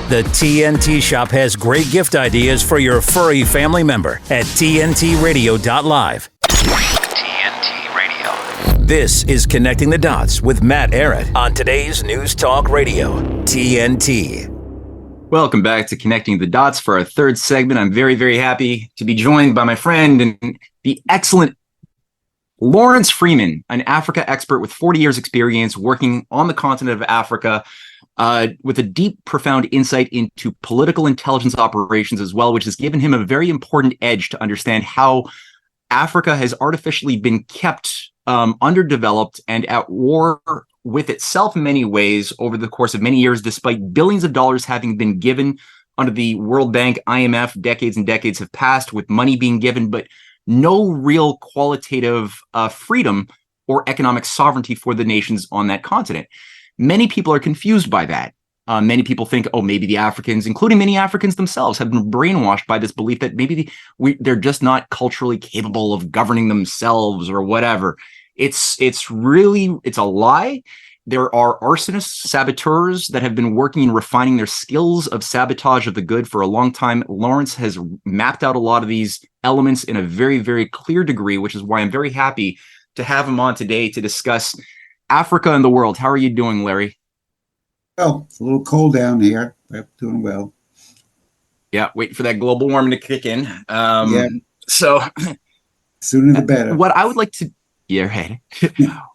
The TNT Shop has great gift ideas for your furry family member at tntradio.live. TNT Radio. This is Connecting the Dots with Matt Ehret on today's News Talk Radio, TNT. Welcome back to Connecting the Dots for our third segment. I'm very, very happy to be joined by my friend and the excellent Lawrence Freeman, an Africa expert with 40 years experience working on the continent of Africa, with a deep, profound insight into political intelligence operations as well, which has given him a very important edge to understand how Africa has artificially been kept underdeveloped and at war with itself in many ways over the course of many years, despite billions of dollars having been given under the World Bank, IMF. Decades and decades have passed with money being given, but no real qualitative freedom or economic sovereignty for the nations on that continent. Many people are confused by that. Many people think, oh, maybe the Africans, including many Africans themselves, have been brainwashed by this belief that maybe they're just not culturally capable of governing themselves or whatever. It's a lie. There are arsonists, saboteurs that have been working and refining their skills of sabotage of the good for a long time. Lawrence has mapped out a lot of these elements in a very, very clear degree, which is why I'm very happy to have him on today to discuss Africa and the world. How are you doing, Larry? Well, it's a little cold down here, but doing well. Yeah, waiting for that global warming to kick in. So sooner the better. What I would like to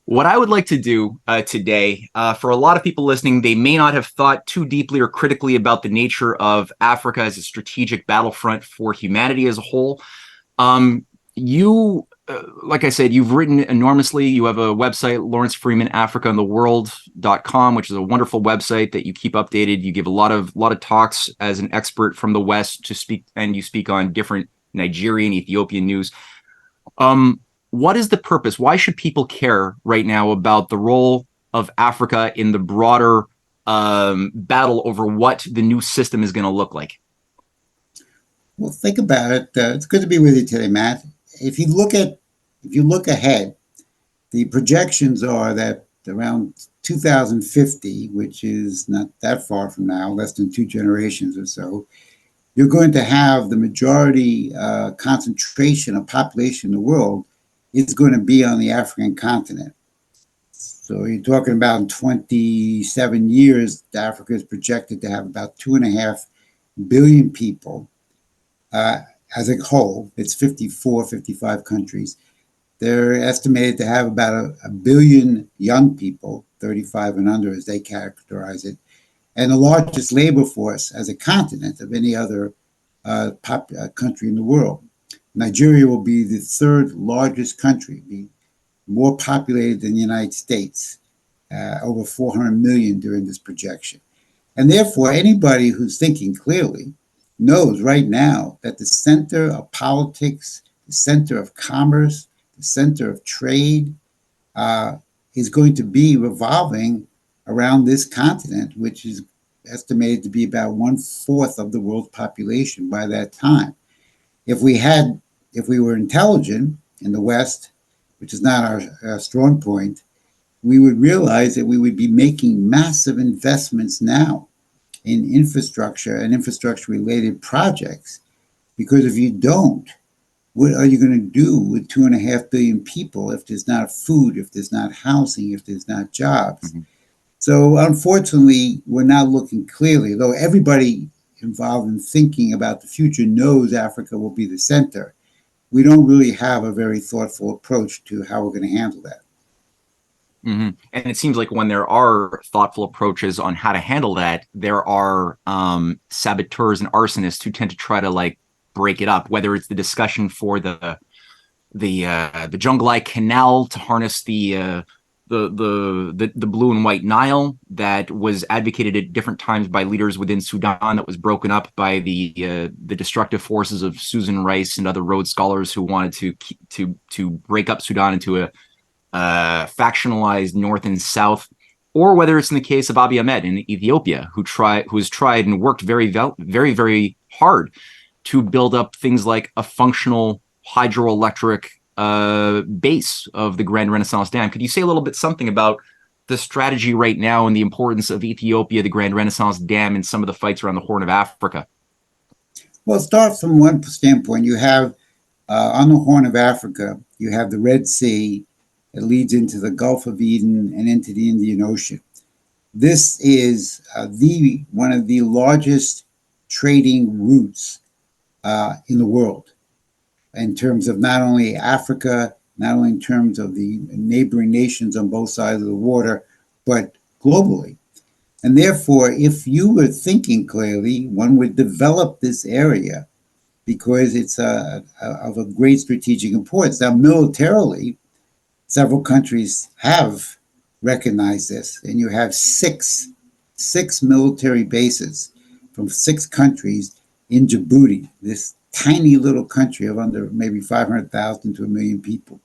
What I would like to do today, for a lot of people listening, they may not have thought too deeply or critically about the nature of Africa as a strategic battlefront for humanity as a whole. Like I said, you've written enormously. You have a website, Lawrence Freeman, AfricaandTheWorld.com, which is a wonderful website that you keep updated. You give a lot of talks as an expert from the West to speak, and you speak on different Nigerian, Ethiopian news. What is the purpose? Why should people care right now about the role of Africa in the broader battle over what the new system is going to look like? Well, think about it. It's good to be with you today, Matt. If you look ahead, the projections are that around 2050, which is not that far from now, less than 2 generations or so, you're going to have the majority concentration of population in the world is going to be on the African continent. So you're talking about in 27 years, Africa is projected to have about 2.5 billion people as a whole. It's 55 countries. They're estimated to have about a billion young people, 35 and under as they characterize it, and the largest labor force as a continent of any other country in the world. Nigeria will be the 3rd largest country, be more populated than the United States, over 400 million during this projection. And therefore, anybody who's thinking clearly knows right now that the center of politics, the center of commerce, the center of trade is going to be revolving around this continent, which is estimated to be about 1/4 of the world's population by that time. If we were intelligent in the West, which is not our strong point, we would realize that we would be making massive investments now in infrastructure and infrastructure-related projects. Because if you don't, what are you going to do with 2.5 billion people if there's not food, if there's not housing, if there's not jobs? Mm-hmm. So unfortunately, we're not looking clearly, though everybody involved in thinking about the future knows Africa will be the center. We don't really have a very thoughtful approach to how we're going to handle that. Mm-hmm. And it seems like when there are thoughtful approaches on how to handle that, there are saboteurs and arsonists who tend to try to break it up, whether it's the discussion for the Jonglei Canal to harness the blue and white Nile that was advocated at different times by leaders within Sudan, that was broken up by the destructive forces of Susan Rice and other Rhodes scholars who wanted to break up Sudan into a factionalized north and south, or whether it's in the case of Abiy Ahmed in Ethiopia, who has tried and worked very, very, very hard to build up things like a functional hydroelectric base of the Grand Renaissance Dam. Could you say a little bit something about the strategy right now and the importance of Ethiopia, the Grand Renaissance Dam, and some of the fights around the Horn of Africa? Well, start from one standpoint. You have on the Horn of Africa, you have the Red Sea that leads into the Gulf of Eden and into the Indian Ocean. This is one of the largest trading routes in the world in terms of not only Africa, not only in terms of the neighboring nations on both sides of the water, but globally. And therefore, if you were thinking clearly, one would develop this area because it's of a great strategic importance. Now, militarily, several countries have recognized this, and you have six military bases from 6 countries in Djibouti, this tiny little country of under maybe 500,000 to 1 million people.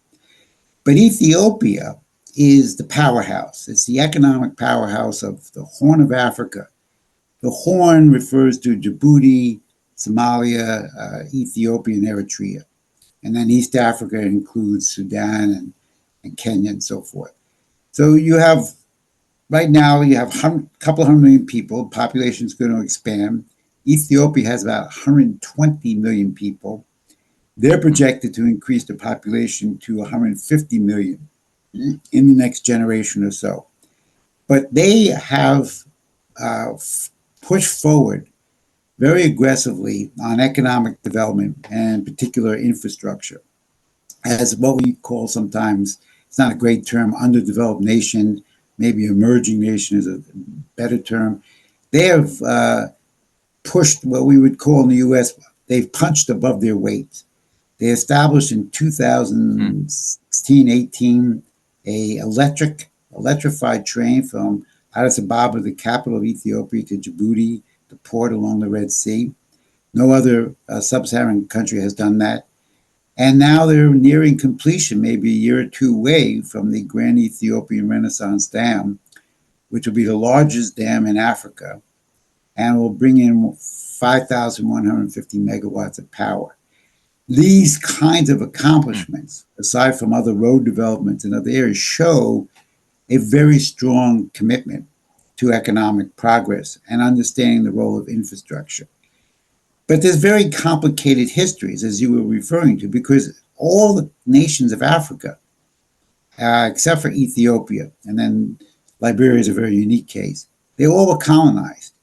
But Ethiopia is the powerhouse. It's the economic powerhouse of the Horn of Africa. The Horn refers to Djibouti, Somalia, Ethiopia, and Eritrea. And then East Africa includes Sudan and Kenya and so forth. So you have, right now, you have a couple 100 million people. Population is going to expand. Ethiopia has about 120 million people. They're projected to increase the population to 150 million in the next generation or so. But they have pushed forward very aggressively on economic development and particular infrastructure as what we call sometimes, it's not a great term, underdeveloped nation, maybe emerging nation is a better term. They have pushed what we would call in the U.S., they've punched above their weight. They established in 2016-18 a electrified train from Addis Ababa, the capital of Ethiopia, to Djibouti, the port along the Red Sea. No other sub-Saharan country has done that. And now they're nearing completion, maybe a year or two away from the Grand Ethiopian Renaissance Dam, which will be the largest dam in Africa, and will bring in 5,150 megawatts of power. These kinds of accomplishments, aside from other road developments in other areas, show a very strong commitment to economic progress and understanding the role of infrastructure. But there's very complicated histories, as you were referring to, because all the nations of Africa, except for Ethiopia, and then Liberia is a very unique case, they all were colonized.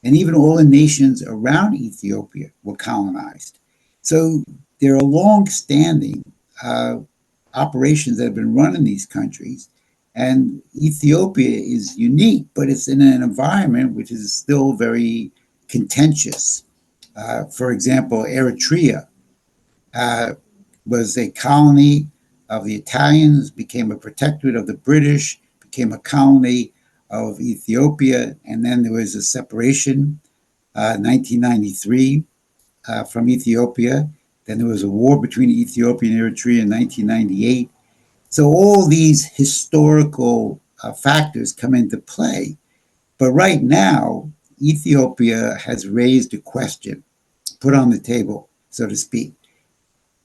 And even all the nations around Ethiopia were colonized. So there are long-standing operations that have been run in these countries. And Ethiopia is unique, but it's in an environment which is still very contentious. For example, Eritrea was a colony of the Italians, became a protectorate of the British, became a colony of Ethiopia, and then there was a separation, 1993, from Ethiopia. Then there was a war between Ethiopia and Eritrea in 1998. So all these historical factors come into play. But right now, Ethiopia has raised a question, put on the table, so to speak.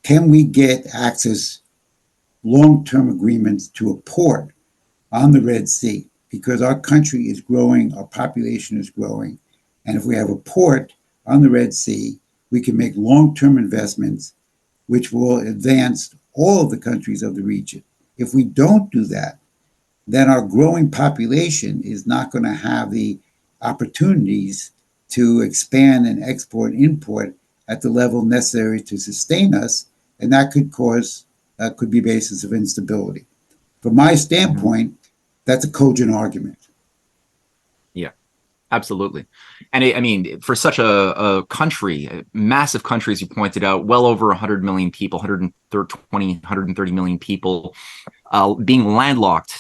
Can we get access, long-term agreements to a port on the Red Sea? Because our country is growing, our population is growing. And if we have a port on the Red Sea, we can make long-term investments, which will advance all of the countries of the region. If we don't do that, then our growing population is not going to have the opportunities to expand and export and import at the level necessary to sustain us, and that could be basis of instability. From my standpoint, that's a cogent argument. Yeah, absolutely. And I mean, for such a country, massive country, as you pointed out, well over 100 million people, 130 million people, being landlocked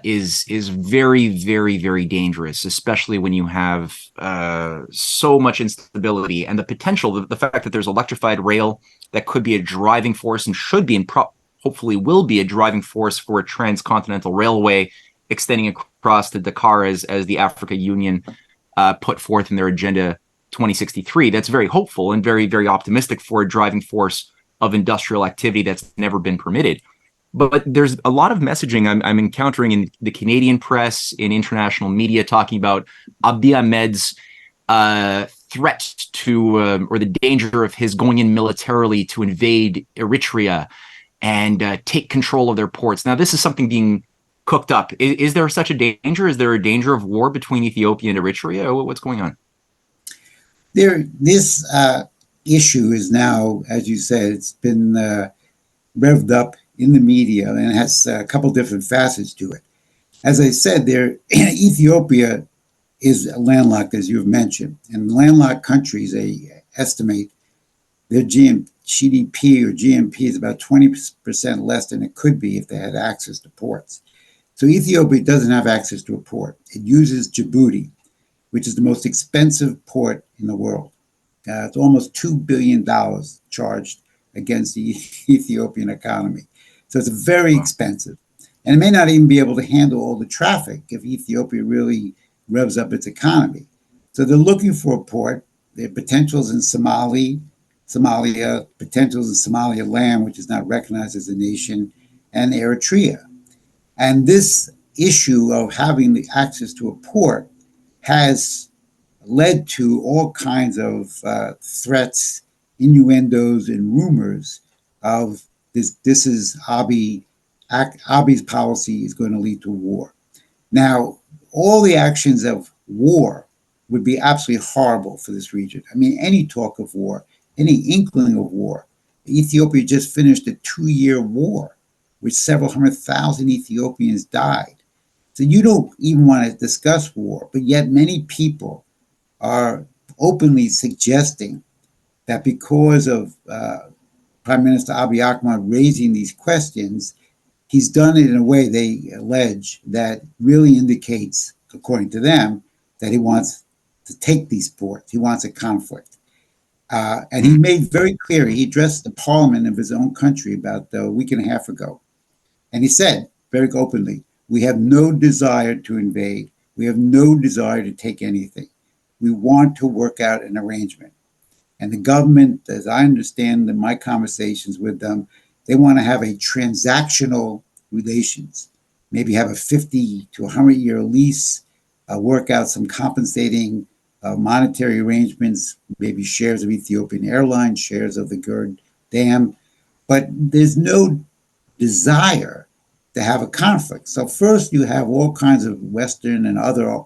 is very, very, very dangerous, especially when you have so much instability and the potential, the fact that there's electrified rail that could be a driving force and should be and hopefully will be a driving force for a transcontinental railway extending across to Dakar as the Africa Union put forth in their Agenda 2063. That's very hopeful and very, very optimistic for a driving force of industrial activity that's never been permitted. But there's a lot of messaging I'm encountering in the Canadian press, in international media, talking about Abiy Ahmed's threat to, or the danger of his going in militarily to invade Eritrea and take control of their ports. Now, this is something being cooked up. Is there such a danger? Is there a danger of war between Ethiopia and Eritrea? Or what's going on? This issue is now, as you said, it's been revved up in the media, and it has a couple different facets to it. As I said, Ethiopia is landlocked, as you've mentioned, and landlocked countries, they estimate their GDP or GMP is about 20% less than it could be if they had access to ports. So Ethiopia doesn't have access to a port. It uses Djibouti, which is the most expensive port in the world. It's almost $2 billion charged against the Ethiopian economy. So it's very expensive. And it may not even be able to handle all the traffic if Ethiopia really revs up its economy. So they're looking for a port. There are potentials in Somalia, potentials in Somaliland, which is not recognized as a nation, and Eritrea. And this issue of having the access to a port has led to all kinds of threats, innuendos, and rumors of this is Abiy's policy is going to lead to war. Now, all the actions of war would be absolutely horrible for this region. I mean, any talk of war, any inkling of war. Ethiopia just finished a 2-year war with several 100,000 Ethiopians died. So you don't even want to discuss war, but yet many people are openly suggesting that because of Prime Minister Abiy Ahmed raising these questions, he's done it in a way, they allege, that really indicates, according to them, that he wants to take these ports. He wants a conflict. And he made very clear, he addressed the parliament of his own country about a week and a half ago. And he said very openly, we have no desire to invade. We have no desire to take anything. We want to work out an arrangement. And the government, as I understand in my conversations with them, they want to have a transactional relations, maybe have a 50 to 100-year lease, work out some compensating monetary arrangements, maybe shares of Ethiopian Airlines, shares of the Gerd Dam. But there's no desire to have a conflict. So first you have all kinds of Western and other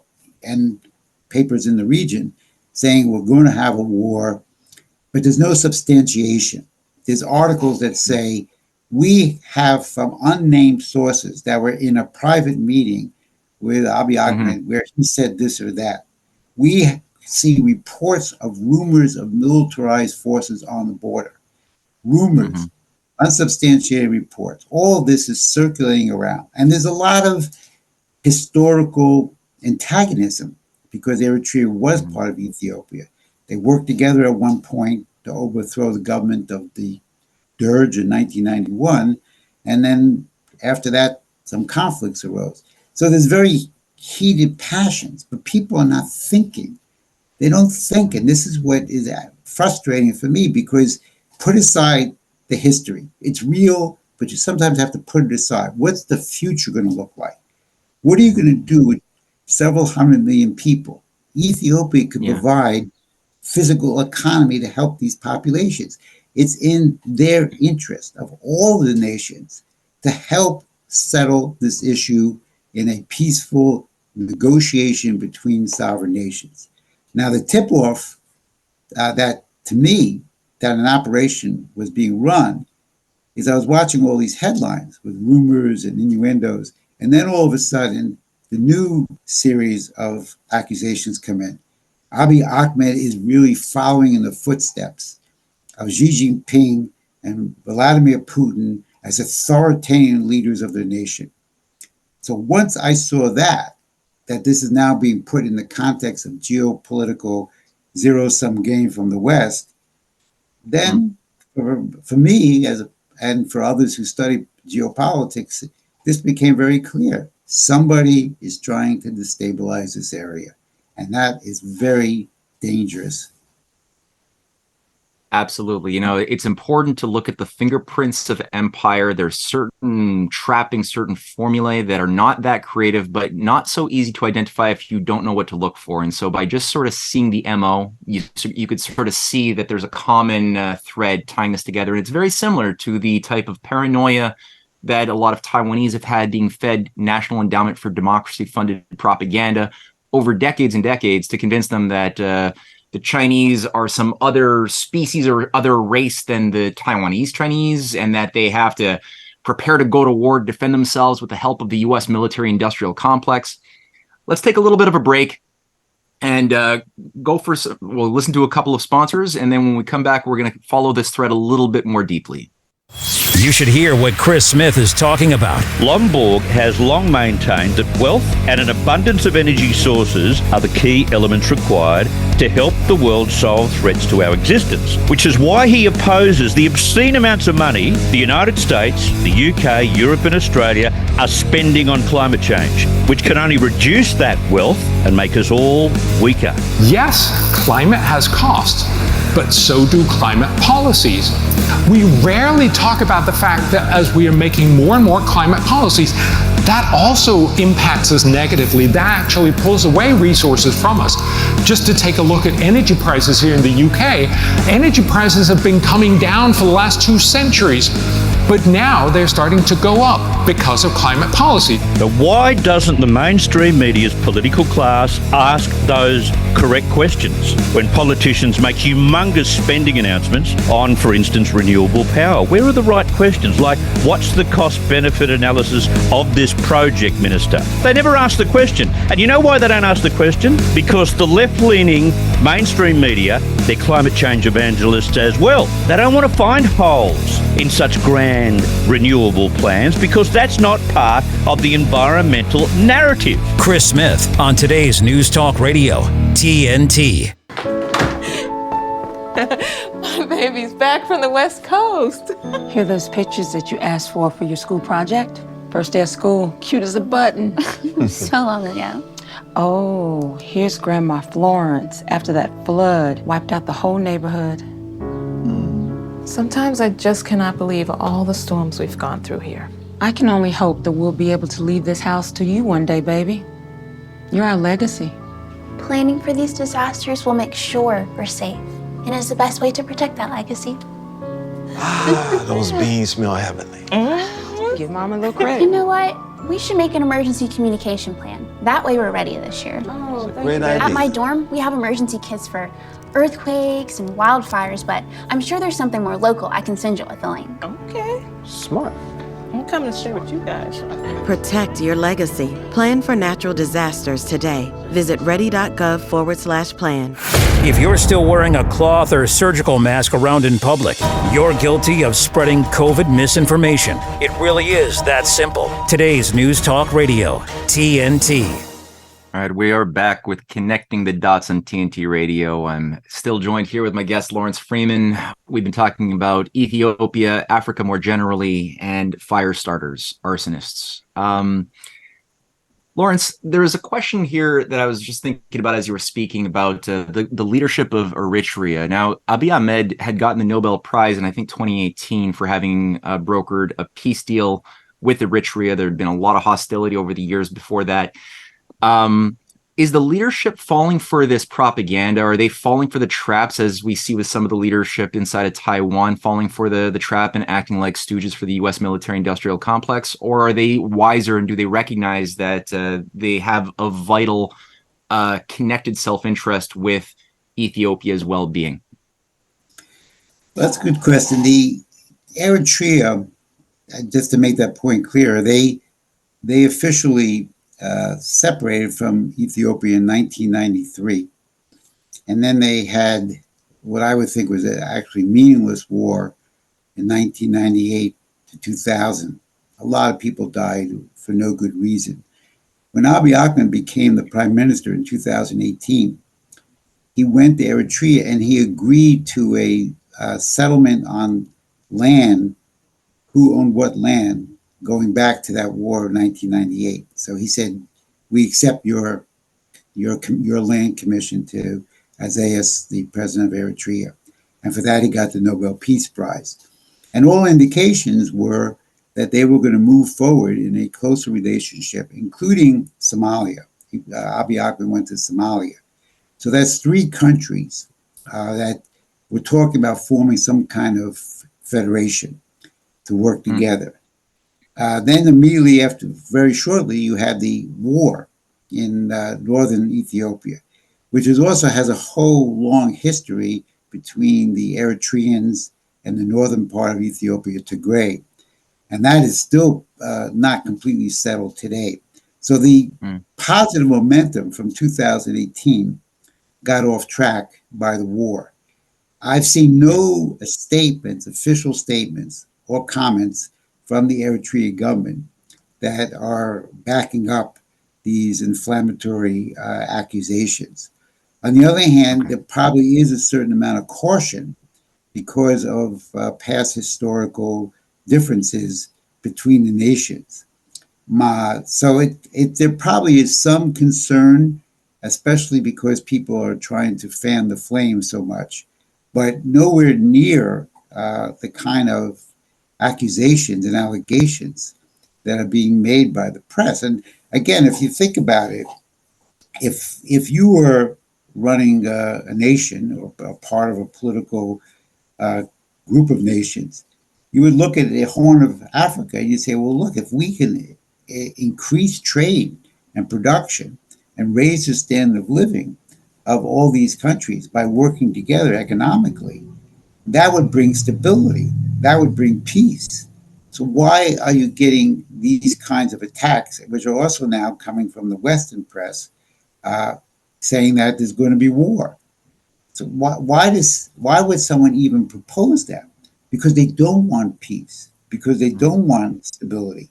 papers in the region saying we're going to have a war, but there's no substantiation. There's articles that say we have from unnamed sources that were in a private meeting with Abiy Ahmed where he said this or that. We see reports of rumors of militarized forces on the border. Rumors, unsubstantiated reports. All this is circulating around. And there's a lot of historical antagonism because Eritrea was part of Ethiopia. They worked together at one point to overthrow the government of the Derg in 1991. And then after that, some conflicts arose. So there's very heated passions, but people are not thinking. They don't think. And this is what is frustrating for me because put aside the history. It's real, but you sometimes have to put it aside. What's the future going to look like? What are you going to do with several 100 million people? Ethiopia could provide physical economy to help these populations. It's in their interest of all the nations to help settle this issue in a peaceful negotiation between sovereign nations. Now, the tip-off that, to me, that an operation was being run is I was watching all these headlines with rumors and innuendos, and then all of a sudden, the new series of accusations come in. Abiy Ahmed is really following in the footsteps of Xi Jinping and Vladimir Putin as authoritarian leaders of their nation. So once I saw that this is now being put in the context of geopolitical zero-sum game from the West, then for me and for others who study geopolitics, this became very clear. Somebody is trying to destabilize this area, and that is very dangerous. Absolutely. You know, it's important to look at the fingerprints of empire. There's certain trappings, certain formulae that are not that creative, but not so easy to identify if you don't know what to look for. And so by just sort of seeing the MO, you could sort of see that there's a common thread tying this together. And it's very similar to the type of paranoia that a lot of Taiwanese have had being fed National Endowment for Democracy funded propaganda over decades and decades to convince them that the Chinese are some other species or other race than the Taiwanese Chinese, and that they have to prepare to go to war to defend themselves with the help of the U.S. military-industrial complex. Let's take a little bit of a break and we'll listen to a couple of sponsors, and then when we come back, we're going to follow this thread a little bit more deeply. You should hear what Chris Smith is talking about. Lomborg has long maintained that wealth and an abundance of energy sources are the key elements required to help the world solve threats to our existence, which is why he opposes the obscene amounts of money the United States, the UK, Europe and Australia are spending on climate change, which can only reduce that wealth and make us all weaker. Yes, climate has costs, but so do climate policies. We rarely talk about the fact that as we are making more and more climate policies, that also impacts us negatively. That actually pulls away resources from us. Just to take a look at energy prices here in the UK, energy prices have been coming down for the last 2 centuries, but now they're starting to go up because of climate policy. But why doesn't the mainstream media's political class ask those correct questions when politicians make humongous spending announcements on, for instance, renewable power? Where are the right questions? Like, what's the cost-benefit analysis of this project, Minister? They never ask the question. And you know why they don't ask the question? Because the left-leaning mainstream media, they're climate change evangelists as well. They don't want to find holes in such grand renewable plans because that's not part of the environmental narrative. Chris Smith on today's News Talk Radio, TNT. My baby's back from the West Coast. Here are those pictures that you asked for your school project? First day of school, cute as a button. So long ago. Oh, here's Grandma Florence after that flood wiped out the whole neighborhood. Sometimes I just cannot believe all the storms we've gone through here. I can only hope that we'll be able to leave this house to you one day, baby. You're our legacy. Planning for these disasters will make sure we're safe, and is the best way to protect that legacy. Those beans smell heavenly. Give Mom a little credit. You know what? We should make an emergency communication plan. That way we're ready this year. Oh, Great idea. At my dorm, we have emergency kits for earthquakes and wildfires, but I'm sure there's something more local I can send you with the link. Okay. Smart. I'm coming to stay with you guys. Protect your legacy. Plan for natural disasters today. Visit ready.gov/plan. If you're still wearing a cloth or surgical mask around in public, you're guilty of spreading COVID misinformation. It really is that simple. Today's News Talk Radio, TNT. All right, we are back with Connecting the Dots on TNT Radio. I'm still joined here with my guest, Lawrence Freeman. We've been talking about Ethiopia, Africa more generally, and fire starters, arsonists. Lawrence, there is a question here that I was just thinking about as you were speaking about the leadership of Eritrea. Now, Abiy Ahmed had gotten the Nobel Prize in, I think, 2018 for having brokered a peace deal with Eritrea. There had been a lot of hostility over the years before that. Is the leadership falling for this propaganda? Are they falling for the traps, as we see with some of the leadership inside of Taiwan, falling for the trap and acting like stooges for the U.S. military-industrial complex? Or are they wiser, and do they recognize that they have a vital connected self-interest with Ethiopia's well-being? That's a good question. The Eritrea, just to make that point clear, they officially separated from Ethiopia in 1993. And then they had what I would think was an actually meaningless war in 1998 to 2000. A lot of people died for no good reason. When Abiy Ahmed became the prime minister in 2018, he went to Eritrea and he agreed to a settlement on land, who owned what land, going back to that war of 1998. So he said, we accept your land commission to Isaias, the president of Eritrea. And for that, he got the Nobel Peace Prize. And all indications were that they were going to move forward in a closer relationship, including Somalia. Abiy Ahmed went to Somalia. So that's three countries that we're talking about forming some kind of federation to work together. Then immediately after, very shortly, you had the war in northern Ethiopia, which also has a whole long history between the Eritreans and the northern part of Ethiopia, Tigray. And that is still not completely settled today. So the positive momentum from 2018 got off track by the war. I've seen no statements, official statements, or comments from the Eritrean government that are backing up these inflammatory accusations. On the other hand, there probably is a certain amount of caution because of past historical differences between the nations. So there probably is some concern, especially because people are trying to fan the flame so much, but nowhere near the kind of accusations and allegations that are being made by the press. And again, if you think about it, if you were running a nation or a part of a political group of nations, you would look at the Horn of Africa and you'd say, well, look, if we can increase trade and production and raise the standard of living of all these countries by working together economically, that would bring stability. That would bring peace. So why are you getting these kinds of attacks, which are also now coming from the Western press, saying that there's going to be war? So why would someone even propose that? Because they don't want peace, because they don't want stability.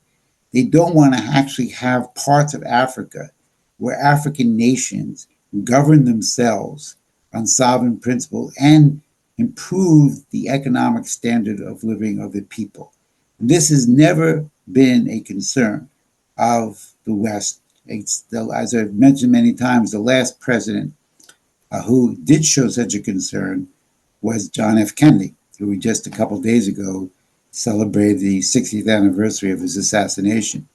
They don't want to actually have parts of Africa where African nations govern themselves on sovereign principle and improve the economic standard of living of the people. And this has never been a concern of the West. As I've mentioned many times, the last president who did show such a concern was John F. Kennedy, who just a couple of days ago celebrated the 60th anniversary of his assassination.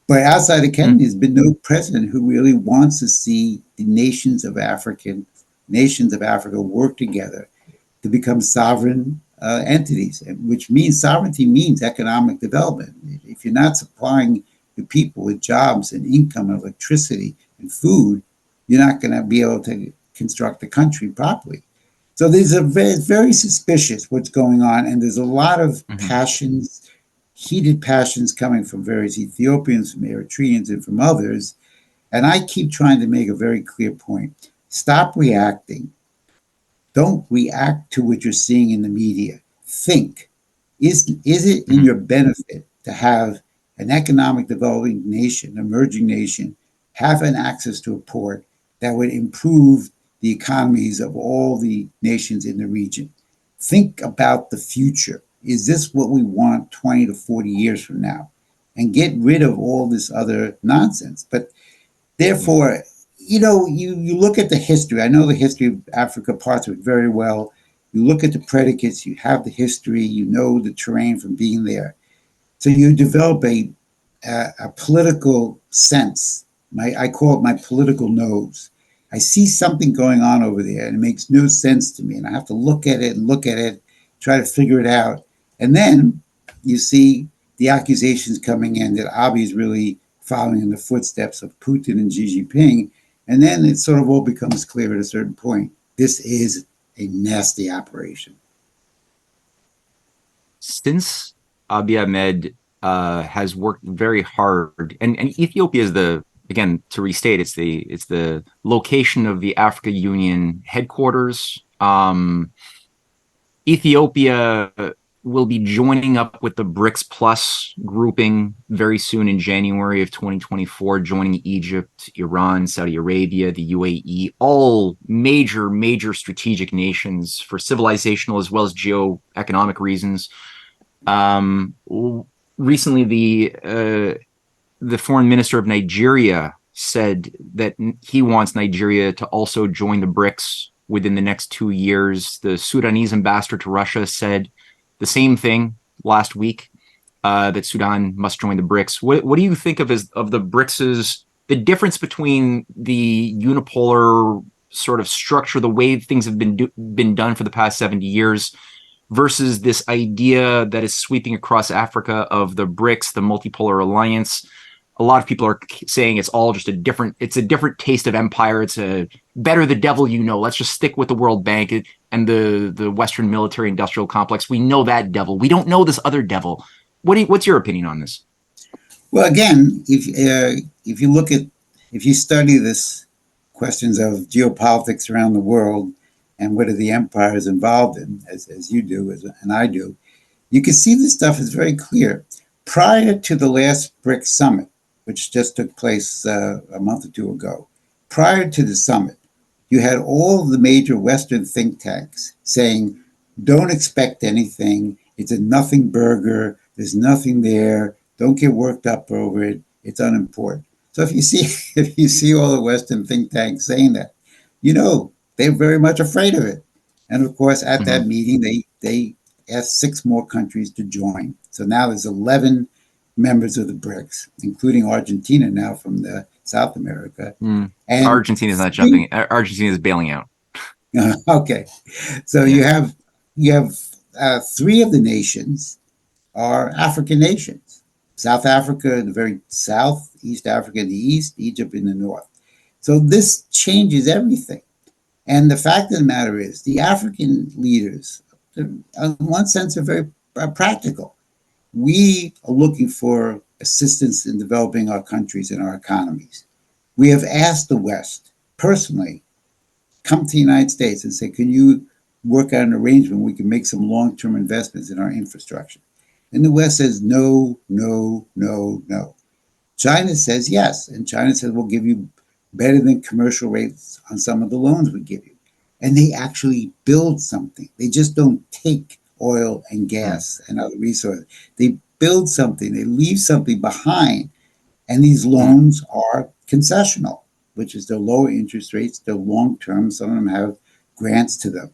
But outside of Kennedy, there's been no president who really wants to see the nations of Africa work together to become sovereign entities, which means sovereignty means economic development. If you're not supplying the people with jobs and income, and electricity and food, you're not going to be able to construct the country properly. So there's very suspicious what's going on, and there's a lot of passions, heated passions coming from various Ethiopians, from Eritreans, and from others. And I keep trying to make a very clear point. Stop reacting. Don't react to what you're seeing in the media. Think, is it in your benefit to have an economic developing nation, emerging nation, have an access to a port that would improve the economies of all the nations in the region? Think about the future. Is this what we want 20 to 40 years from now? And get rid of all this other nonsense. But therefore, you look at the history. I know the history of Africa, parts of it very well. You look at the predicates, you have the history, you know the terrain from being there. So you develop a political sense. I call it my political nose. I see something going on over there and it makes no sense to me. And I have to look at it, try to figure it out. And then you see the accusations coming in that Abiy is really following in the footsteps of Putin and Xi Jinping. And then it sort of all becomes clear at a certain point. This is a nasty operation. Since Abiy Ahmed has worked very hard, and Ethiopia is again, to restate, it's the location of the Africa Union headquarters. Ethiopia will be joining up with the Brics Plus grouping very soon in January of 2024, joining Egypt, Iran, Saudi Arabia, the UAE, all major strategic nations for civilizational as well as geo-economic reasons. Recently, the foreign minister of Nigeria said that he wants Nigeria to also join the Brics within the next 2 years. The Sudanese ambassador to Russia said the same thing last week, that Sudan must join the BRICS. What do you think of the BRICS, the difference between the unipolar sort of structure, the way things have been done for the past 70 years, versus this idea that is sweeping across Africa of the BRICS, the multipolar alliance? A lot of people are saying it's all just a different taste of empire. It's a better the devil you know. Let's just stick with the World Bank and the Western military industrial complex. We know that devil. We don't know this other devil. What's your opinion on this? Well, again, if you study this questions of geopolitics around the world and what are the empires involved in, as you do, and I do, you can see this stuff is very clear. Prior to the last BRICS summit, which just took place a month or two ago, prior to the summit, you had all of the major Western think tanks saying, don't expect anything. It's a nothing burger. There's nothing there. Don't get worked up over it. It's unimportant. So if you see all the Western think tanks saying that, they're very much afraid of it. And of course, at that meeting, they asked 6 more countries to join. So now there's 11 members of the BRICS, including Argentina now from the South America. And Argentina's not jumping. Argentina's bailing out. Okay. So you have 3 of the nations are African nations. South Africa in the very south, East Africa in the east, Egypt in the north. So this changes everything. And the fact of the matter is, the African leaders, in one sense, are very practical. We are looking for assistance in developing our countries and our economies. We have asked the West, personally, come to the United States and say, can you work out an arrangement where we can make some long-term investments in our infrastructure? And the West says, no, no, no, no. China says yes. And China says, we'll give you better than commercial rates on some of the loans we give you. And they actually build something. They just don't take oil and gas and other resources. They build something. They leave something behind. And these loans are concessional, which is their lower interest rates. They're long-term. Some of them have grants to them.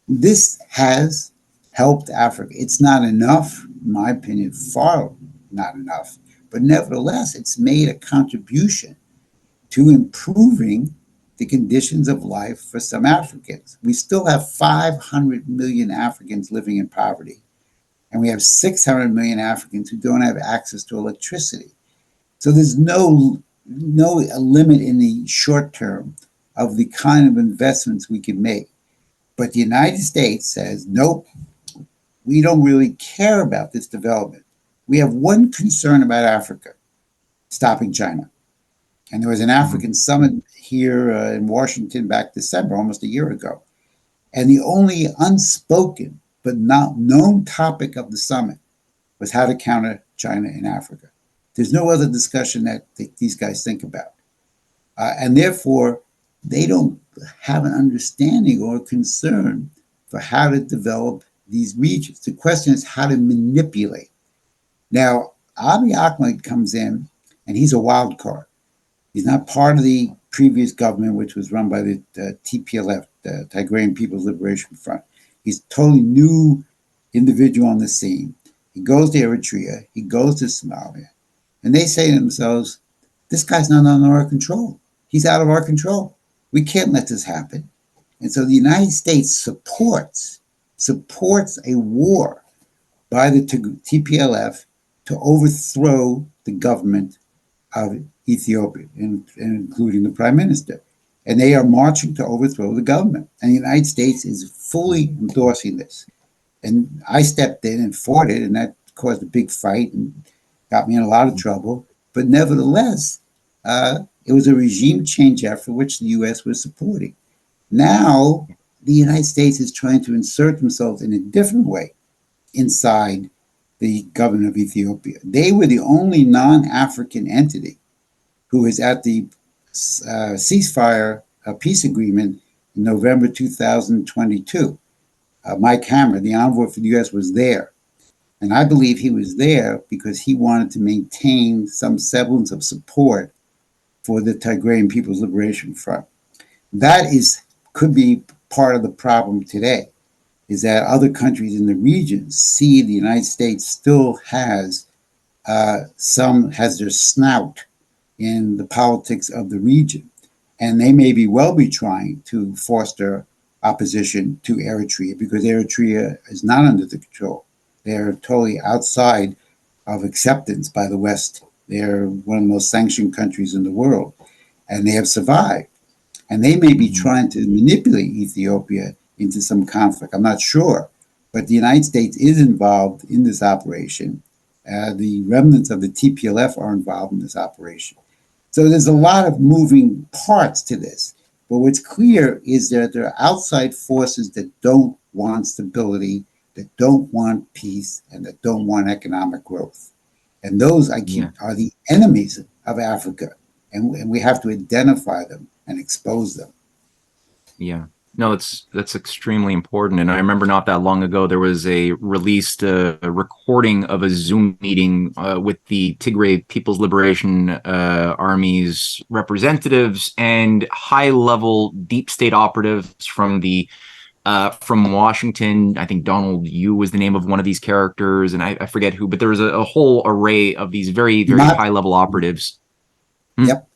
This has helped Africa. It's not enough, in my opinion, far not enough. But nevertheless, it's made a contribution to improving the conditions of life for some Africans. We still have 500 million Africans living in poverty. And we have 600 million Africans who don't have access to electricity. So there's no limit in the short term of the kind of investments we can make. But the United States says, nope, we don't really care about this development. We have one concern about Africa, stopping China. And there was an African summit here in Washington back December, almost a year ago. And the only unspoken but not known topic of the summit was how to counter China in Africa. There's no other discussion that these guys think about. And therefore, they don't have an understanding or concern for how to develop these regions. The question is how to manipulate. Now, Abiy Ahmed comes in, and he's a wild card. He's not part of the previous government, which was run by the TPLF, the Tigrayan People's Liberation Front. He's a totally new individual on the scene. He goes to Eritrea. He goes to Somalia. And they say to themselves, this guy's not under our control. He's out of our control. We can't let this happen. And so the United States supports a war by the TPLF to overthrow the government of Ethiopia, including the prime minister. And they are marching to overthrow the government. And the United States is fully endorsing this. And I stepped in and fought it, and that caused a big fight and got me in a lot of trouble. But nevertheless, it was a regime change effort which the U.S. was supporting. Now, the United States is trying to insert themselves in a different way inside the government of Ethiopia. They were the only non-African entity who was at the ceasefire peace agreement in November 2022. Mike Hammer, the envoy for the U.S., was there. And I believe he was there because he wanted to maintain some semblance of support for the Tigrayan People's Liberation Front. That could be part of the problem today, is that other countries in the region see the United States still has their snout in the politics of the region. And they may well be trying to foster opposition to Eritrea, because Eritrea is not under the control. They're totally outside of acceptance by the West. They're one of the most sanctioned countries in the world, and they have survived. And they may be trying to manipulate Ethiopia into some conflict. I'm not sure, but the United States is involved in this operation. The remnants of the TPLF are involved in this operation. So there's a lot of moving parts to this. But what's clear is that there are outside forces that don't want stability, that don't want peace, and that don't want economic growth. And those are the enemies of Africa. And we have to identify them and expose them. Yeah. No, that's extremely important. And I remember not that long ago, there was a released recording of a Zoom meeting with the Tigray People's Liberation Army's representatives and high-level deep state operatives from Washington. I think Donald Yu was the name of one of these characters, and I forget who, but there was a whole array of these very, very high-level operatives. Yep.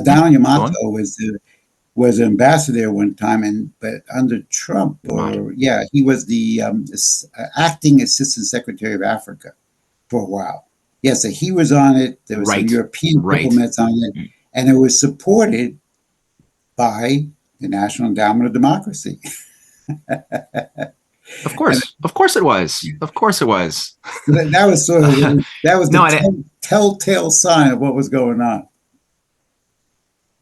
Donald Yamato was an ambassador one time, but under Trump, he was the acting assistant secretary of Africa for a while. Yeah, so he was on it. There was some European diplomats on it, and it was supported by the National Endowment of Democracy. Of course it was. That was sort of the telltale sign of what was going on.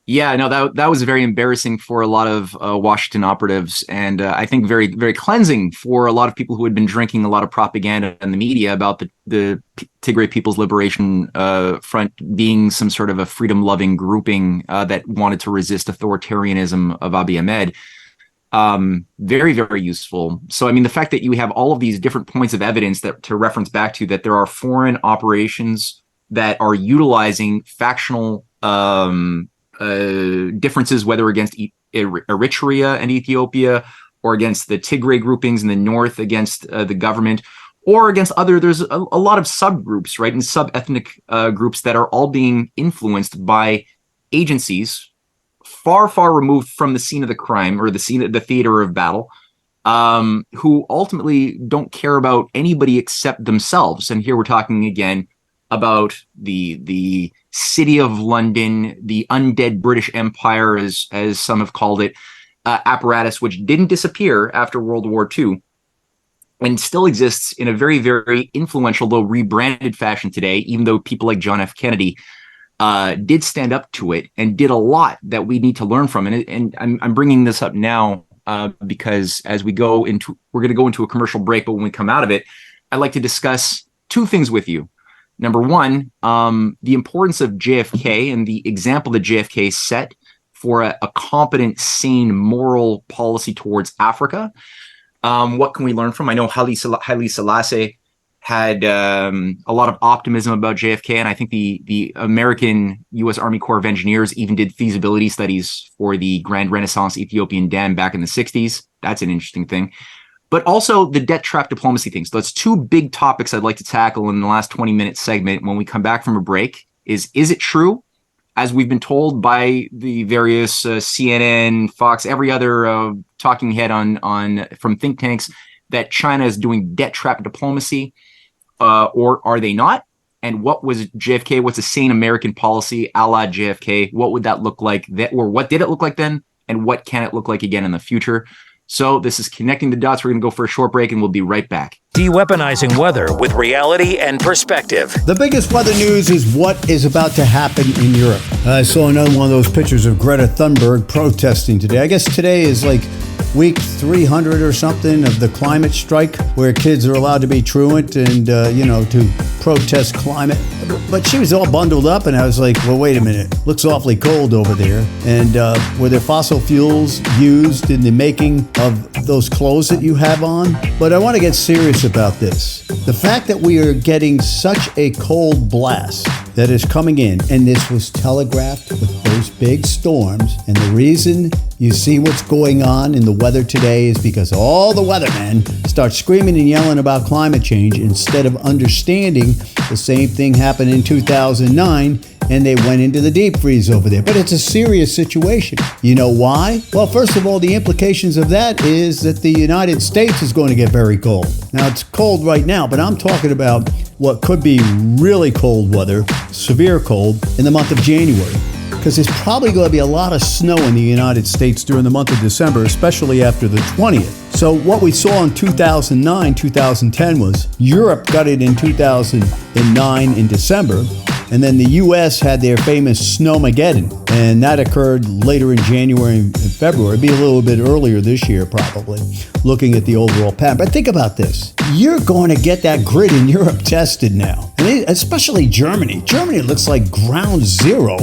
Yeah, no, that was very embarrassing for a lot of Washington operatives, and I think very, very cleansing for a lot of people who had been drinking a lot of propaganda in the media about the Tigray People's Liberation Front being some sort of a freedom-loving grouping that wanted to resist authoritarianism of Abiy Ahmed. Very, very useful. So, I mean, the fact that you have all of these different points of evidence that to reference back to, that there are foreign operations that are utilizing factional differences, whether against Eritrea and Ethiopia, or against the Tigray groupings in the north against the government, or against there's a lot of subgroups, right, and sub-ethnic groups that are all being influenced by agencies far, far removed from the scene of the crime or the theater of battle, who ultimately don't care about anybody except themselves. And here we're talking again about the City of London, the undead British Empire, as some have called it, apparatus, which didn't disappear after World War II and still exists in a very, very influential, though rebranded fashion today, even though people like John F. Kennedy did stand up to it and did a lot that we need to learn from. And I'm bringing this up now because as we're going to go into a commercial break, but when we come out of it, I'd like to discuss two things with you. Number one, the importance of JFK and the example that JFK set for a competent, sane, moral policy towards Africa. What can we learn from? I know Haile Selassie had a lot of optimism about JFK, and I think the American U.S. Army Corps of Engineers even did feasibility studies for the Grand Renaissance Ethiopian Dam back in the 60s. That's an interesting thing. But also the debt trap diplomacy thing. So that's two big topics I'd like to tackle in the last 20-minute segment when we come back from a break. Is it true, as we've been told by the various CNN, Fox, every other talking head on from think tanks, that China is doing debt trap diplomacy, or are they not? And what was JFK? What's a sane American policy a la JFK? What would that look like? Or what did it look like then? And what can it look like again in the future? So this is Connecting the Dots. We're going to go for a short break, and we'll be right back. De-weaponizing weather with reality and perspective. The biggest weather news is what is about to happen in Europe. I saw another one of those pictures of Greta Thunberg protesting today. I guess today is like week 300 or something of the climate strike, where kids are allowed to be truant and, to protest climate. But she was all bundled up, and I was like, well, wait a minute. Looks awfully cold over there. And were there fossil fuels used in the making of those clothes that you have on? But I want to get serious about this. The fact that we are getting such a cold blast that is coming in, and this was telegraphed with those big storms. And the reason you see what's going on in the weather today is because all the weathermen start screaming and yelling about climate change instead of understanding the same thing happened in 2009 and they went into the deep freeze over there. But it's a serious situation. You know why? Well, first of all, the implications of that is that the United States is going to get very cold. Now, it's cold right now, but I'm talking about what could be really cold weather, severe cold, in the month of January. Because there's probably going to be a lot of snow in the United States during the month of December, especially after the 20th. So what we saw in 2009, 2010 was Europe got it in 2009 in December, and then the U.S. had their famous Snowmageddon, and that occurred later in January and February. It'd be a little bit earlier this year, probably, looking at the overall pattern. But think about this. You're going to get that grid in Europe tested now, and especially Germany. Germany looks like ground zero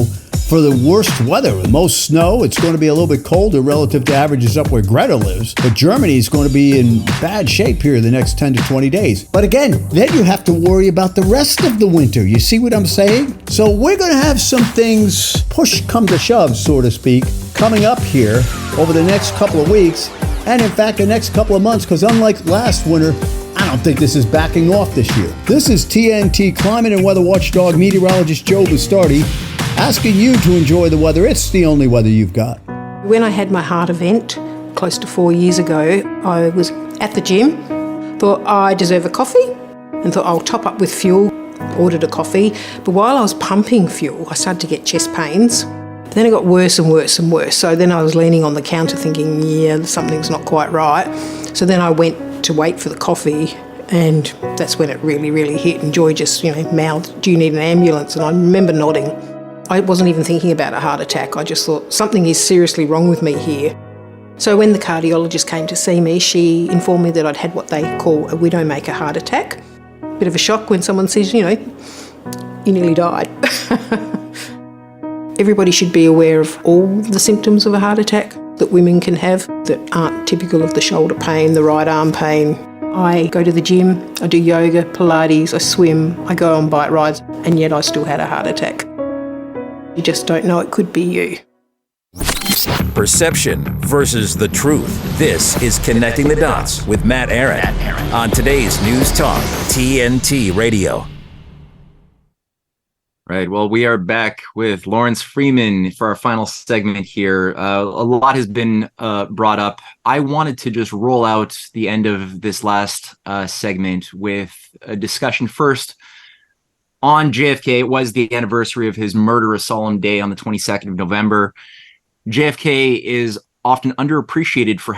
for the worst weather. With most snow, it's going to be a little bit colder relative to averages up where Greta lives. But Germany is going to be in bad shape here the next 10 to 20 days. But again, then you have to worry about the rest of the winter. You see what I'm saying? So we're going to have some things push come to shove, so to speak, coming up here over the next couple of weeks. And in fact, the next couple of months, because unlike last winter, I don't think this is backing off this year. This is TNT climate and weather watchdog meteorologist Joe Bastardi asking you to enjoy the weather. It's the only weather you've got. When I had my heart event close to 4 years ago, I was at the gym, thought I deserve a coffee, and thought I'll top up with fuel, ordered a coffee. But while I was pumping fuel, I started to get chest pains. Then it got worse and worse and worse. So then I was leaning on the counter thinking, yeah, something's not quite right. So then I went to wait for the coffee, and that's when it really, really hit. And Joy just, mouthed, do you need an ambulance? And I remember nodding. I wasn't even thinking about a heart attack. I just thought something is seriously wrong with me here. So when the cardiologist came to see me, she informed me that I'd had what they call a widowmaker heart attack. Bit of a shock when someone says, you nearly died. Everybody should be aware of all the symptoms of a heart attack that women can have that aren't typical of the shoulder pain, the right arm pain. I go to the gym, I do yoga, Pilates, I swim, I go on bike rides, and yet I still had a heart attack. You just don't know it could be you. Perception versus the truth. This is Connecting the Dots with Matt Ehret on today's News Talk, TNT Radio. Right. Well, we are back with Lawrence Freeman for our final segment here. A lot has been brought up. I wanted to just roll out the end of this last segment with a discussion first on JFK. It was the anniversary of his murder, a solemn day on the 22nd of November. JFK is often underappreciated for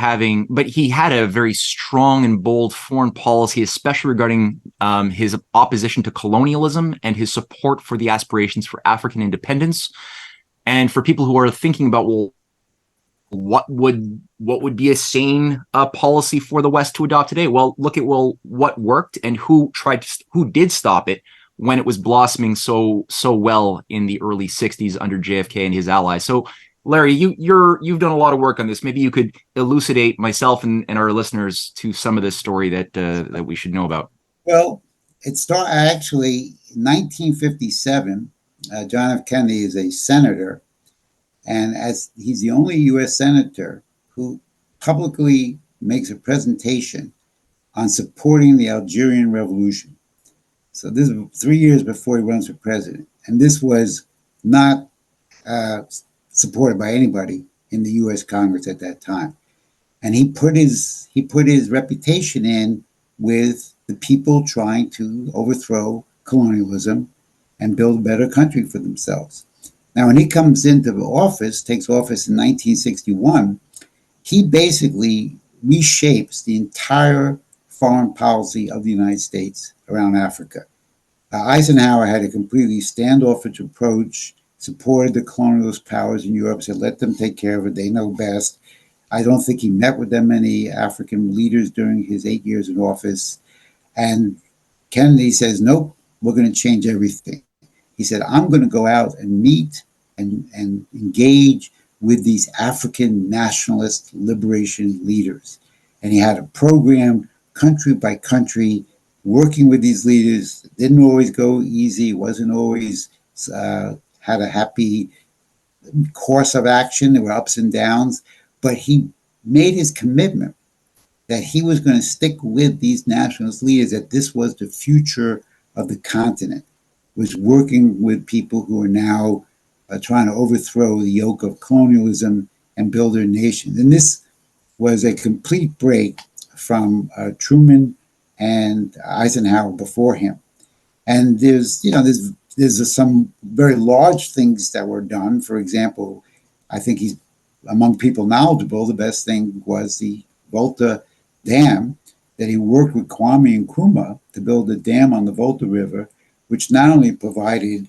but he had a very strong and bold foreign policy, especially regarding his opposition to colonialism and his support for the aspirations for African independence. And for people who are thinking about, well, what would be a sane policy for the West to adopt today? Well, look at what worked and who did stop it when it was blossoming so well in the early 60s under JFK and his allies. So, Larry, you've done a lot of work on this. Maybe you could elucidate myself and our listeners to some of this story that we should know about. Well, it started actually in 1957. John F. Kennedy is a senator, and as he's the only U.S. senator who publicly makes a presentation on supporting the Algerian Revolution. So this is 3 years before he runs for president. And this was not supported by anybody in the U.S. Congress at that time. And he put his reputation in with the people trying to overthrow colonialism and build a better country for themselves. Now, when he comes into office, takes office in 1961, he basically reshapes the entire foreign policy of the United States around Africa. Eisenhower had a completely standoffish approach, supported the colonialist powers in Europe, said, let them take care of it, they know best. I don't think he met with that many African leaders during his 8 years in office. And Kennedy says, nope, we're going to change everything. He said, I'm going to go out and meet and engage with these African nationalist liberation leaders. And he had a program country by country, working with these leaders. It didn't always go easy, wasn't always had a happy course of action. There were ups and downs, but he made his commitment that he was going to stick with these nationalist leaders, that this was the future of the continent, was working with people who are now trying to overthrow the yoke of colonialism and build their nation. And this was a complete break from Truman and Eisenhower before him. And there's some very large things that were done. For example, I think he's among people knowledgeable. The best thing was the Volta Dam, that he worked with Kwame Nkrumah to build a dam on the Volta River, which not only provided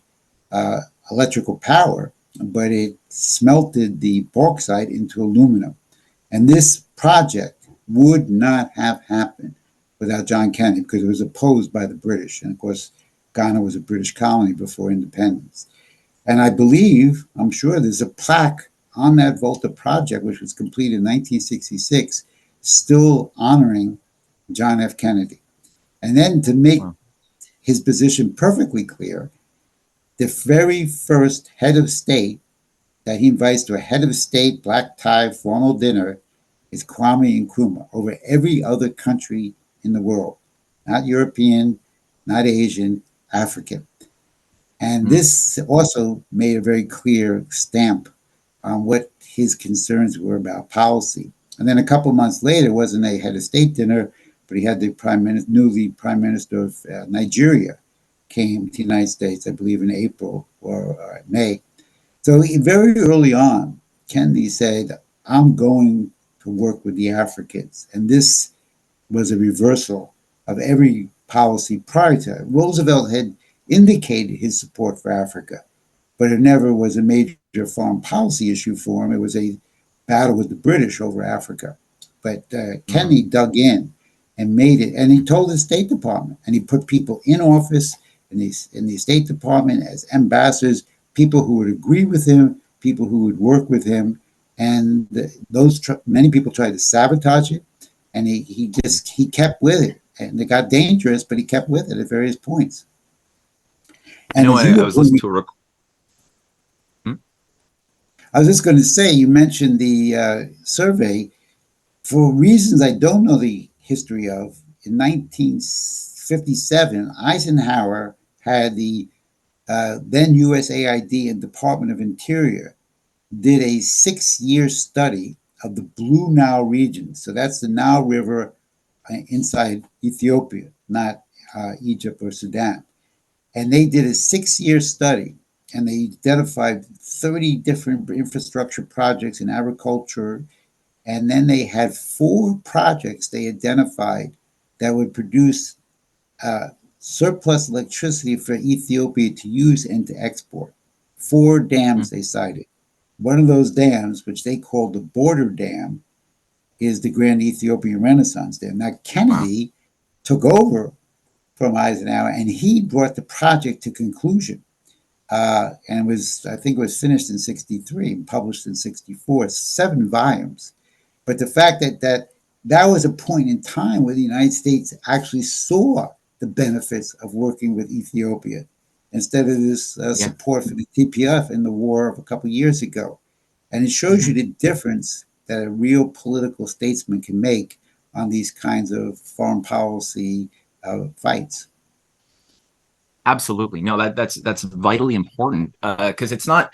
electrical power, but it smelted the bauxite into aluminum. And this project would not have happened without John Kennedy, because it was opposed by the British. And of course, Ghana was a British colony before independence. And I believe, I'm sure there's a plaque on that Volta project, which was completed in 1966, still honoring John F. Kennedy. And then to make his position perfectly clear, the very first head of state that he invites to a head of state black tie formal dinner is Kwame Nkrumah, over every other country in the world. Not European, not Asian, African. And this also made a very clear stamp on what his concerns were about policy. And then a couple months later, it wasn't a head of state dinner, but he had the newly prime minister of Nigeria came to the United States, I believe in April or May. So very early on, Kennedy said, I'm going to work with the Africans. And this was a reversal of every policy prior to it. Roosevelt had indicated his support for Africa, but it never was a major foreign policy issue for him. It was a battle with the British over Africa. But Kennedy dug in and made it, and he told the State Department, and he put people in office in the State Department as ambassadors, people who would agree with him, people who would work with him, and many people tried to sabotage it, and he kept with it, and it got dangerous, but he kept with it at various points. And I was listening to I was just going to say, you mentioned the survey. For reasons I don't know the history of, in 1957, Eisenhower had the then USAID and Department of Interior did a 6-year study of the Blue Nile region. So that's the Nile River inside Ethiopia, not Egypt or Sudan. And they did a 6-year study, and they identified 30 different infrastructure projects in agriculture. And then they had 4 projects they identified that would produce surplus electricity for Ethiopia to use and to export. 4 dams they cited. One of those dams, which they called the Border Dam, is the Grand Ethiopian Renaissance Dam. Now, Kennedy took over from Eisenhower, and he brought the project to conclusion. And I think it was finished in 63 and published in 64, 7 volumes. But the fact that was a point in time where the United States actually saw the benefits of working with Ethiopia instead of this support for the TPF in the war of a couple of years ago. And it shows you the difference that a real political statesman can make on these kinds of foreign policy fights. Absolutely. No, that's vitally important, because it's not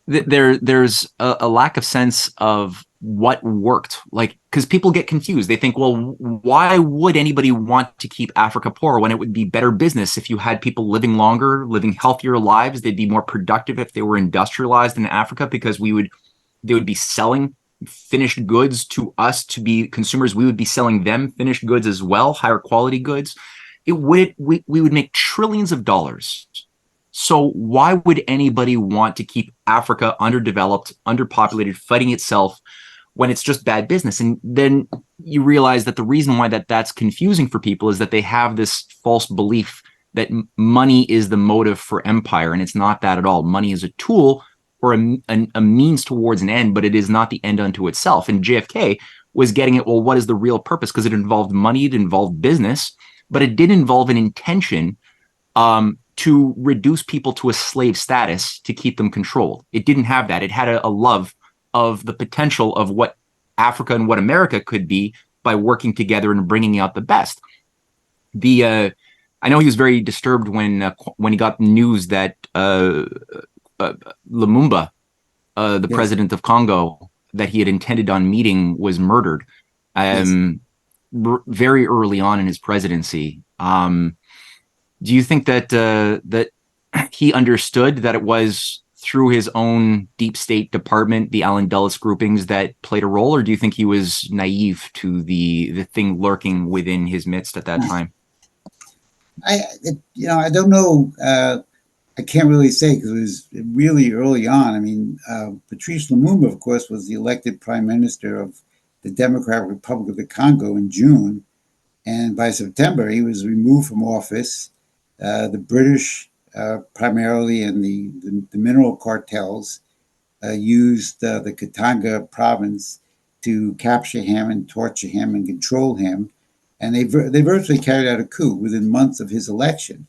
there's a lack of sense of what worked, like, because people get confused. They think, well, why would anybody want to keep Africa poor when it would be better business if you had people living longer, living healthier lives? They'd be more productive if they were industrialized in Africa, because they would be selling finished goods to us to be consumers. We would be selling them finished goods as well, higher quality goods. We would make trillions of dollars. So why would anybody want to keep Africa underdeveloped, underpopulated, fighting itself when it's just bad business? And then you realize that the reason why that's confusing for people is that they have this false belief that money is the motive for empire, and it's not that at all. Money is a tool or a means towards an end, but it is not the end unto itself. And JFK was getting at, well, what is the real purpose? Because it involved money, it involved business, but it did involve an intention to reduce people to a slave status to keep them controlled. It didn't have that. It had a love of the potential of what Africa and what America could be by working together and bringing out the best. I know he was very disturbed when he got news that Lumumba, the president of Congo, that he had intended on meeting, was murdered very early on in his presidency. Do you think that that he understood that it was through his own deep state department, the Allen Dulles groupings, that played a role, or do you think he was naive to the thing lurking within his midst at that time? I don't know. I can't really say because it was really early on. I mean, Patrice Luma, of course, was the elected prime minister of the Democratic Republic of the Congo in June. And by September, he was removed from office. The British, primarily, and the mineral cartels used the Katanga province to capture him and torture him and control him. And they virtually carried out a coup within months of his election.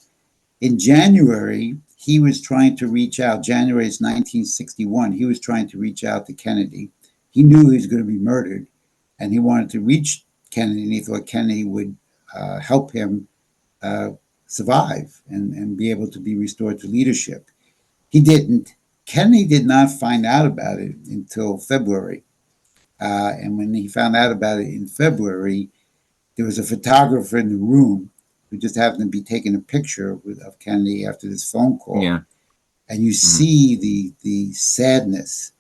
In January, he was trying to reach out. January 1961. He was trying to reach out to Kennedy. He knew he was going to be murdered, and he wanted to reach Kennedy, and he thought Kennedy would help him survive and be able to be restored to leadership. He didn't. Kennedy did not find out about it until February. And when he found out about it in February, there was a photographer in the room who just happened to be taking a picture of Kennedy after this phone call. Yeah. And you see the sadness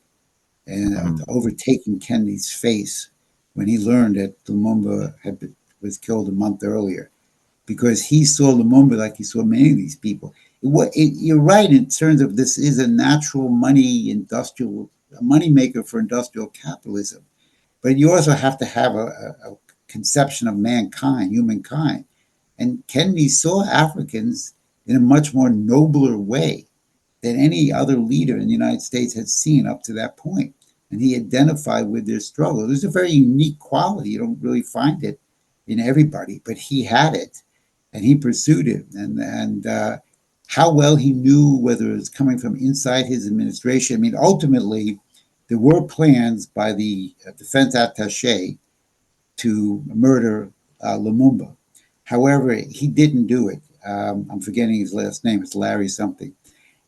and overtaking Kennedy's face when he learned that Lumumba was killed a month earlier, because he saw Lumumba like he saw many of these people. You're right in terms of this is a natural money maker for industrial capitalism, but you also have to have a conception of mankind, humankind. And Kennedy saw Africans in a much more nobler way than any other leader in the United States had seen up to that point. And he identified with their struggle. There's a very unique quality. You don't really find it in everybody, but he had it, and he pursued it. And how well he knew whether it was coming from inside his administration. I mean, ultimately, there were plans by the defense attaché to murder Lumumba. However, he didn't do it. I'm forgetting his last name. It's Larry something.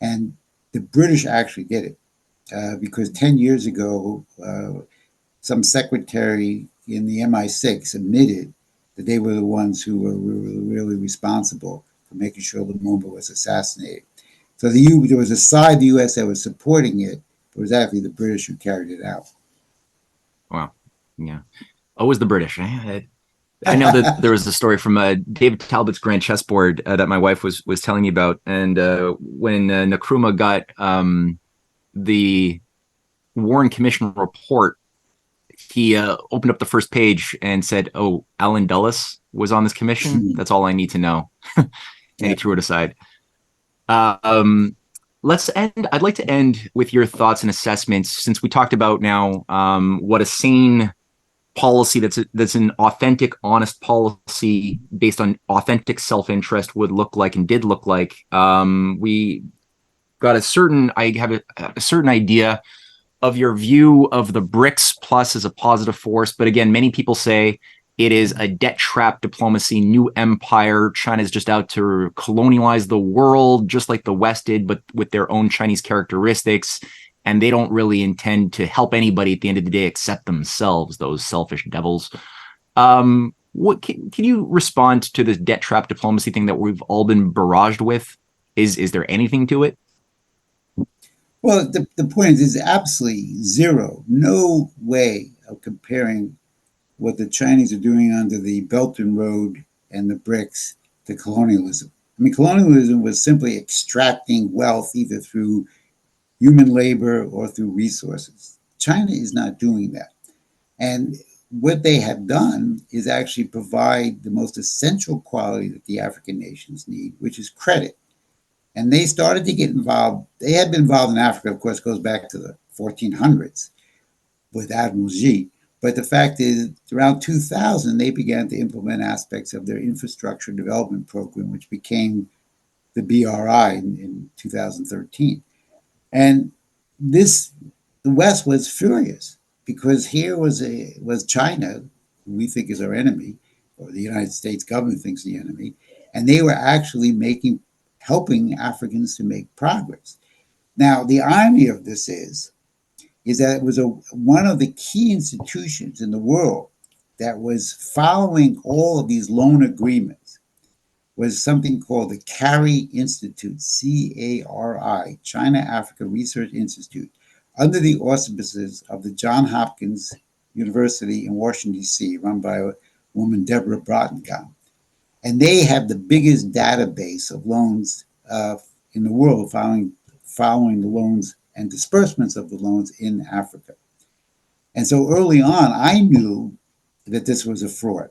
And the British actually did it because 10 years ago, some secretary in the MI6 admitted that they were the ones who were really responsible for making sure Lumumba was assassinated. So there was a side of the U.S. that was supporting it, but it was actually the British who carried it out. Wow. Yeah. Always the British. I know that there was a story from David Talbot's Grand Chessboard that my wife was telling me about. And when Nkrumah got the Warren Commission report, he opened up the first page and said, "Oh, Allen Dulles was on this commission. That's all I need to know." And he threw it aside. Let's end. I'd like to end with your thoughts and assessments, since we talked about now what a sane policy that's an authentic, honest policy based on authentic self-interest would look like and did look like. We got I have a certain idea of your view of the Brics Plus as a positive force, but again, many people say it is a debt trap diplomacy, new empire. China's just out to colonialize the world, just like the West did, but with their own Chinese characteristics. And they don't really intend to help anybody at the end of the day except themselves, those selfish devils. What can you respond to this debt trap diplomacy thing that we've all been barraged with? Is there anything to it? Well, the point is absolutely zero. No way of comparing what the Chinese are doing under the Belt and Road and the BRICS to colonialism. I mean, colonialism was simply extracting wealth either through human labor or through resources. China is not doing that. And what they have done is actually provide the most essential quality that the African nations need, which is credit. And they started to get involved. They had been involved in Africa, of course, goes back to the 1400s with Admiral Xi. But the fact is, around 2000, they began to implement aspects of their infrastructure development program, which became the BRI in 2013. And the West was furious because here was China, who we think is our enemy, or the United States government thinks the enemy, and they were actually helping Africans to make progress. Now, the irony of this is that it was one of the key institutions in the world that was following all of these loan agreements was something called the CARI Institute, C-A-R-I, China Africa Research Institute, under the auspices of the Johns Hopkins University in Washington, D.C., run by a woman, Deborah Brotengam. And they have the biggest database of loans in the world following the loans and disbursements of the loans in Africa. And so early on, I knew that this was a fraud.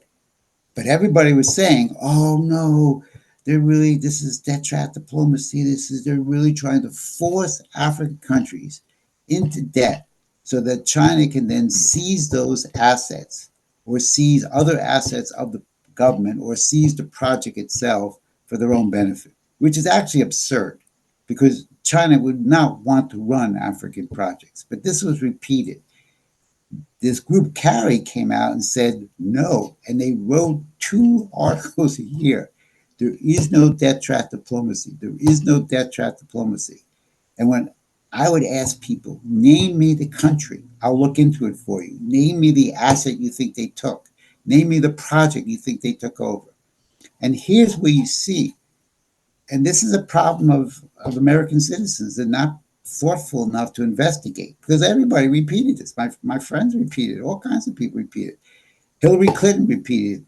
But everybody was saying, oh no, this is debt trap diplomacy. They're really trying to force African countries into debt so that China can then seize those assets or seize other assets of the government or seize the project itself for their own benefit, which is actually absurd because China would not want to run African projects. But this was repeated. This group CARI came out and said no, and they wrote 2 articles a year. There is no debt trap diplomacy. There is no debt trap diplomacy. And when I would ask people, name me the country, I'll look into it for you. Name me the asset you think they took. Name me the project you think they took over. And here's where you see, and this is a problem of American citizens. They're not thoughtful enough to investigate because everybody repeated this. My friends repeated it. All kinds of people repeated it. Hillary Clinton repeated it.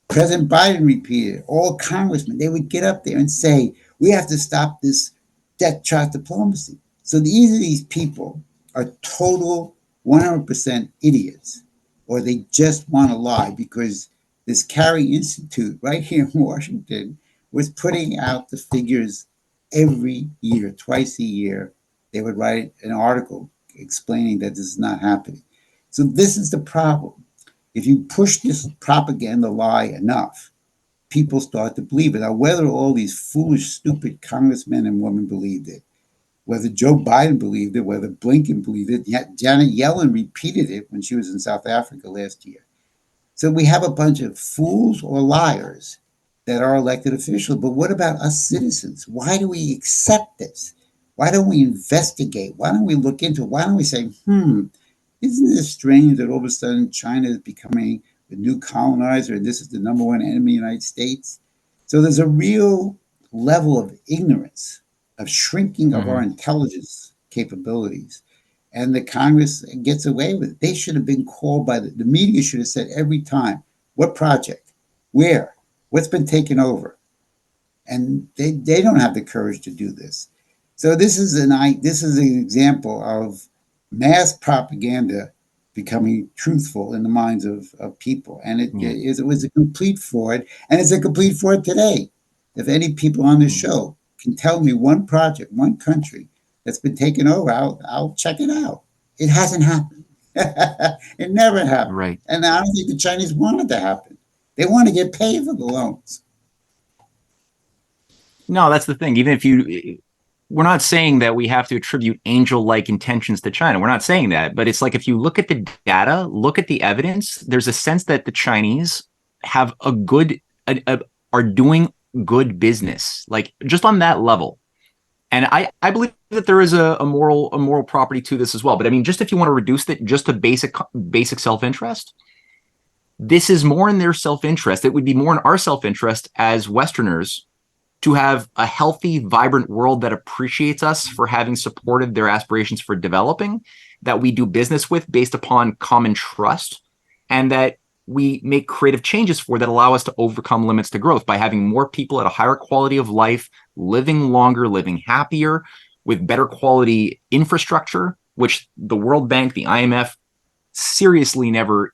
President Biden repeated it. All congressmen, they would get up there and say, we have to stop this debt trap diplomacy. So these people are total 100% idiots, or they just want to lie because this CARI Institute right here in Washington was putting out the figures every year, twice a year. They would write an article explaining that this is not happening. So this is the problem. If you push this propaganda lie enough, people start to believe it. Now, whether all these foolish, stupid congressmen and women believed it, whether Joe Biden believed it, whether Blinken believed it, yet Janet Yellen repeated it when she was in South Africa last year. So we have a bunch of fools or liars that are elected officials. But what about us citizens? Why do we accept this? Why don't we investigate? Why don't we look into it? Why don't we say, isn't it strange that all of a sudden China is becoming the new colonizer and this is the number one enemy of the United States? So there's a real level of ignorance, of shrinking of our intelligence capabilities. And the Congress gets away with it. They should have been called by the media should have said every time, what project, where, what's been taken over? And they don't have the courage to do this. So this is an example of mass propaganda becoming truthful in the minds of people. And it was a complete fraud, and it's a complete fraud today. If any people on this show can tell me one project, one country that's been taken over, I'll check it out. It hasn't happened. It never happened. Right. And I don't think the Chinese want it to happen. They want to get paid for the loans. No, that's the thing. Even if we're not saying that we have to attribute angel-like intentions to China. We're not saying that. But it's like if you look at the data, look at the evidence, there's a sense that the Chinese have are doing good business, like just on that level. And I believe that there is a moral property to this as well. But I mean, just if you want to reduce it just to basic self-interest, this is more in their self-interest. It would be more in our self-interest as Westerners to have a healthy, vibrant world that appreciates us for having supported their aspirations for developing, that we do business with based upon common trust, and that we make creative changes for that allow us to overcome limits to growth by having more people at a higher quality of life, living longer, living happier, with better quality infrastructure, which the World Bank, the IMF, seriously never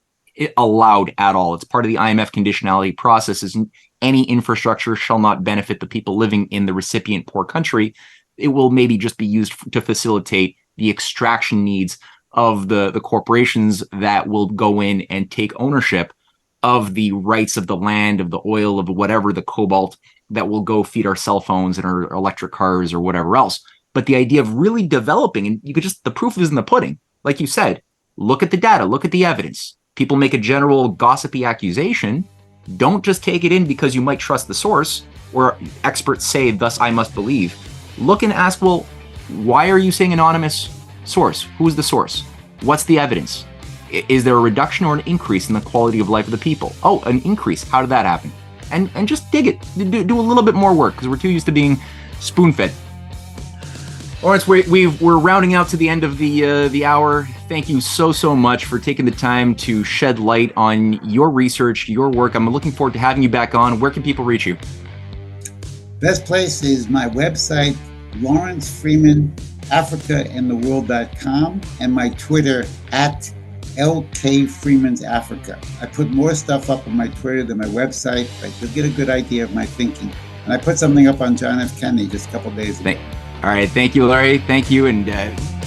allowed at all. It's part of the IMF conditionality process is any infrastructure shall not benefit the people living in the recipient poor country. It will maybe just be used to facilitate the extraction needs of the corporations that will go in and take ownership of the rights of the land, of the oil, of whatever, the cobalt that will go feed our cell phones and our electric cars or whatever else. But the idea of really developing, and the proof is in the pudding. Like you said, look at the data, look at the evidence. People make a general gossipy accusation. Don't just take it in because you might trust the source, or experts say, thus I must believe. Look and ask, well, why are you saying anonymous source? Who's the source? What's the evidence? Is there a reduction or an increase in the quality of life of the people? Oh, an increase. How did that happen? And just dig it. Do a little bit more work, because we're too used to being spoon-fed. Lawrence, we're rounding out to the end of the hour. Thank you so much for taking the time to shed light on your research, your work. I'm looking forward to having you back on. Where can people reach you? Best place is my website, Lawrence Freeman, AfricaandTheWorld.com, and my Twitter at LK Freeman's Africa. I put more stuff up on my Twitter than my website, but you'll get a good idea of my thinking. And I put something up on John F. Kennedy just a couple days ago. All right, thank you, Larry. Thank you, and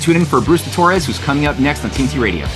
tune in for Bruce Torres, who's coming up next on TNT Radio.